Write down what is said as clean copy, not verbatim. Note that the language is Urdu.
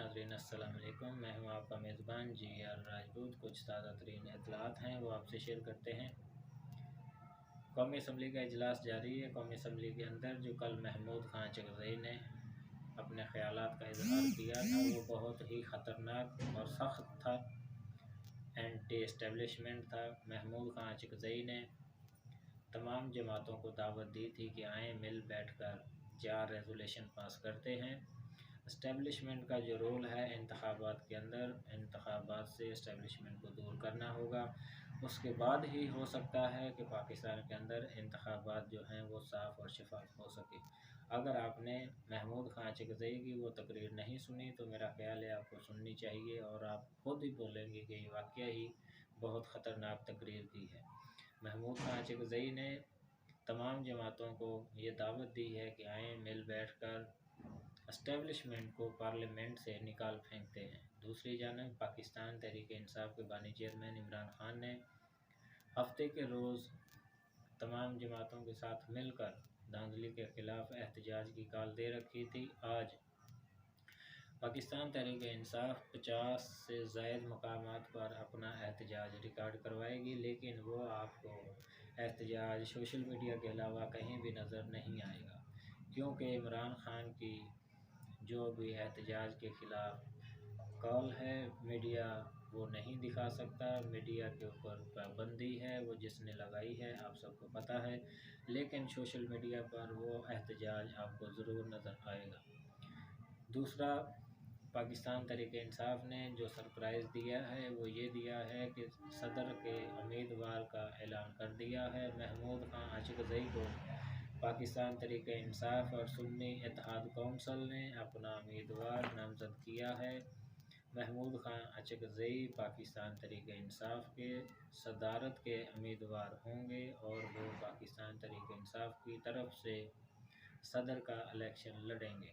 ناظرین السلام علیکم، میں ہوں آپ کا میزبان جی آر راجپوت۔ کچھ تازہ ترین اطلاعات ہیں وہ آپ سے شیئر کرتے ہیں۔ قومی اسمبلی کا اجلاس جاری ہے۔ قومی اسمبلی کے اندر جو کل محمود خان چغزئی نے اپنے خیالات کا اظہار کیا تھا وہ بہت ہی خطرناک اور سخت تھا، اینٹی اسٹیبلشمنٹ تھا۔ محمود خان چغزئی نے تمام جماعتوں کو دعوت دی تھی کہ آئیں مل بیٹھ کر 4 ریزولوشن پاس کرتے ہیں۔ اسٹیبلشمنٹ کا جو رول ہے انتخابات کے اندر، انتخابات سے اسٹیبلشمنٹ کو دور کرنا ہوگا، اس کے بعد ہی ہو سکتا ہے کہ پاکستان کے اندر انتخابات جو ہیں وہ صاف اور شفاف ہو سکے۔ اگر آپ نے محمود خان چغزئی کی وہ تقریر نہیں سنی تو میرا خیال ہے آپ کو سننی چاہیے، اور آپ خود ہی بولیں گے کہ یہ واقعہ ہی بہت خطرناک تقریر کی ہے۔ محمود خان چغزئی نے تمام جماعتوں کو یہ دعوت دی ہے کہ آئیں مل بیٹھ کر اسٹیبلشمنٹ کو پارلیمنٹ سے نکال پھینکتے ہیں۔ دوسری جانب پاکستان تحریک انصاف کے بانی چیئرمین عمران خان نے ہفتے کے روز تمام جماعتوں کے ساتھ مل کر دھاندلی کے خلاف احتجاج کی کال دے رکھی تھی۔ آج پاکستان تحریک انصاف 50 سے زائد مقامات پر اپنا احتجاج ریکارڈ کروائے گی، لیکن وہ آپ کو احتجاج سوشل میڈیا کے علاوہ کہیں بھی نظر نہیں آئے گا، کیونکہ عمران خان کی جو بھی احتجاج کے خلاف کال ہے میڈیا وہ نہیں دکھا سکتا۔ میڈیا کے اوپر پابندی ہے، وہ جس نے لگائی ہے آپ سب کو پتہ ہے، لیکن سوشل میڈیا پر وہ احتجاج آپ کو ضرور نظر آئے گا۔ دوسرا، پاکستان تحریک انصاف نے جو سرپرائز دیا ہے وہ یہ دیا ہے کہ صدر کے امیدوار کا اعلان کر دیا ہے۔ محمود خان چغزئی کو پاکستان تحریک انصاف اور سنی اتحاد کونسل نے اپنا امیدوار نامزد کیا ہے۔ محمود خان چغزئی پاکستان تحریک انصاف کے صدارت کے امیدوار ہوں گے اور وہ پاکستان تحریک انصاف کی طرف سے صدر کا الیکشن لڑیں گے۔